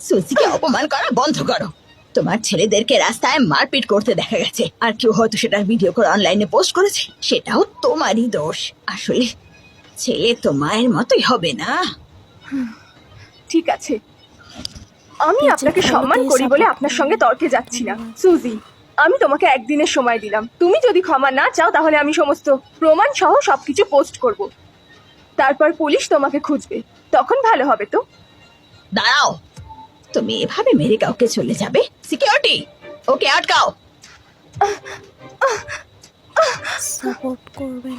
সুজিকে অপমান করা বন্ধ করো। তোমার ছেলেদেরকে রাস্তায় মারপিট করতে দেখা গেছে, আর কেউ হয়তো সেটার ভিডিও করে অনলাইনে পোস্ট করেছে। সেটাও তোমারই দোষ। আসলে ছেলে তো মায়ের মতোই হবে না। ঠিক আছে, আমি আপনাকে সম্মান করি বলে আপনার সঙ্গে তর্কে যাচ্ছি না। সুজি, আমি তোমাকে একদিনের সময় দিলাম। তুমি যদি ক্ষমা না চাও তাহলে আমি সমস্ত প্রমাণ সহ সবকিছু পোস্ট করব। তারপর পুলিশ তোমাকে খুঁজবে, তখন ভালো হবে তো। দাঁড়াও, তুমি এভাবে মেরে কাউকে চলে যাবে? সিকিউরিটি, ওকে আটকাও। সাপোর্ট করবেন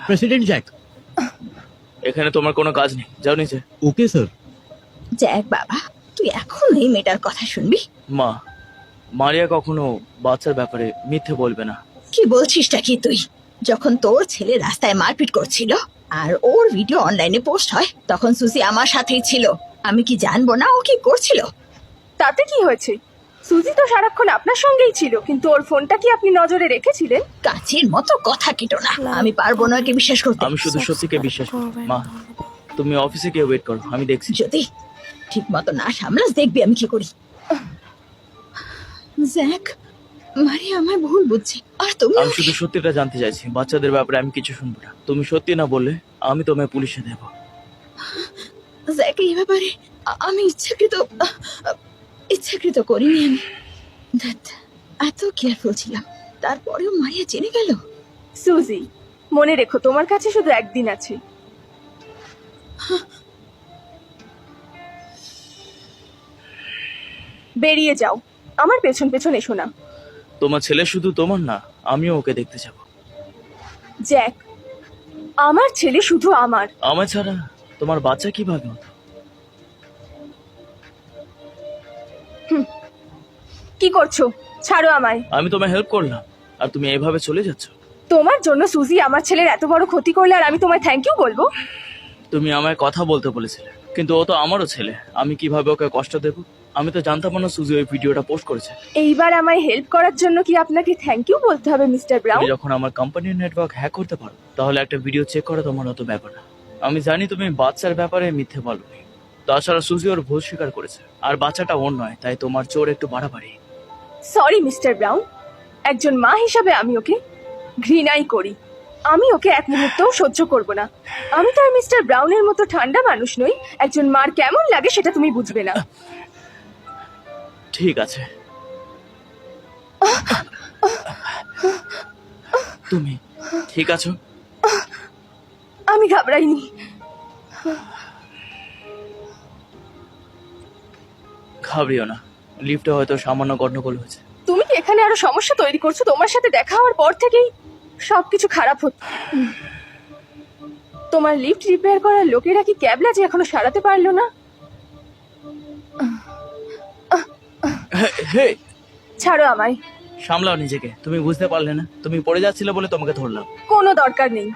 প্রেসিডেন্ট জ্যাক। এখানে তোমার কোনো কাজ নেই, যাও নিচে। Okay sir. জ্যাক বাবা, তুই এখন এই মেয়েটার কথা শুনবি? মা, মারিয়া কখনো বাচ্চার ব্যাপারে মিথ্যে বলবে না। কি বলছিসটা কি তুই? যখন তোর ছেলে রাস্তায় মারপিট করছিল আর ওর ভিডিও অনলাইনে পোস্ট হয়, তখন সুজি আমার সাথেই ছিল। আমি কি জানবো না ও কি করছিল? তাতে কি হয়েছে? সুজি তো সারাক্ষণ আপনার সঙ্গেই ছিল, কিন্তু ওর ফোনটা কি আপনি নজরে রেখেছিলেন? কাছের মতো কথা কেটো না, আমি পারবো না একে বিশ্বাস করতে। আমি শুধু সত্যিকে বিশ্বাস করি। মা, তুমি অফিসে গিয়ে ওয়েট করো, আমি দেখছি। যদি ঠিক মতো না সামলাস, দেখবি আমি কি করি। জ্যাক, মারিয়া আমায় ভুল বুঝছে, আর তুমি আমি শুধু সত্যিটা জানতে চাইছি। বাচ্চাদের ব্যাপারে আমি কিছু শুনবো না। তুমি সত্যি না বললে আমি তোমায় পুলিশে দেব। জ্যাক, এই ব্যাপারে আমি ইচ্ছাকৃত করিনি। আমি ধ্যাৎ, এত কেয়ারফুল ছিলাম, তারপরেও মারিয়া জেনে গেল। সুজি, মনে রেখো তোমার কাছে শুধু একদিন আছে। বেরিয়ে যাও, আমার পেছন পেছন এসো না। তোমার ছেলে শুধু তোমার না, আমিও ওকে দেখতে যাব। জ্যাক, আমার ছেলে শুধু আমার। আমার ছাড়া তোমার বাচ্চা কিভাবে হতো? কি করছো? ছাড়ো আমায়। আমি তোমায় হেল্প করলাম আর তুমি এভাবে চলে যাচ্ছ। তোমার জন্য সুজি আমার ছেলের এত বড় ক্ষতি করলে আর আমি তোমায় থ্যাংক ইউ বলবো? তুমি আমায় কথা বলতে বলেছিলে, কিন্তু ও তো আমারও ছেলে। আমি কিভাবে ওকে কষ্ট দেব? আমি তো জানতাম না সুজি ওই ভিডিওটা পোস্ট করেছে। এইবার আমায় হেল্প করার জন্য কি আপনাকে থ্যাংক ইউ বলতে হবে মিস্টার ব্রাউন? তুমি যখন আমার কোম্পানির নেটওয়ার্ক হ্যাক করতে পারো, তাহলে একটা ভিডিও চেক করা তোমার অত ব্যাপার না। আমি জানি তুমি বাচ্চার ব্যাপারে মিথ্যে বলোনি। তাছাড়া সুজি ওর ভুল স্বীকার করেছে, আর বাচ্চাটা ওর নয়, তাই তোমার চোর একটু বাড়াবাড়ি। সরি মিস্টার ব্রাউন, একজন মা হিসাবে আমি ওকে ঘৃণাই করি। আমি ওকে এক মুহূর্তও সহ্য করব না। আমি তো আর মিস্টার ব্রাউনের মতো ঠান্ডা মানুষ নই। একজন মার কেমন লাগে সেটা তুমি বুঝবে না। ঠিক আছে, তুমি ঠিক আছো? আমি ঘাবড়াইনি। ঘাবড়িও না, লিফটে হয়তো সামান্য গন্ডগোল হয়েছে। তুমি কি এখানে আরো সমস্যা তৈরি করছো? তোমার সাথে দেখা হওয়ার পর থেকেই সবকিছু খারাপ হচ্ছে। তোমার লিফট রিপেয়ার করার লোকেরা কি ক্যাবলা যে এখনো সারাতে পারলো না? হে, ছাড়ো আমায়। সামলাও নিজেকে। তুমি বুঝতে পারলে না, তুমি পড়ে যাচ্ছিলে বলে তোমাকে ধরলাম। কোনো দরকার নেই।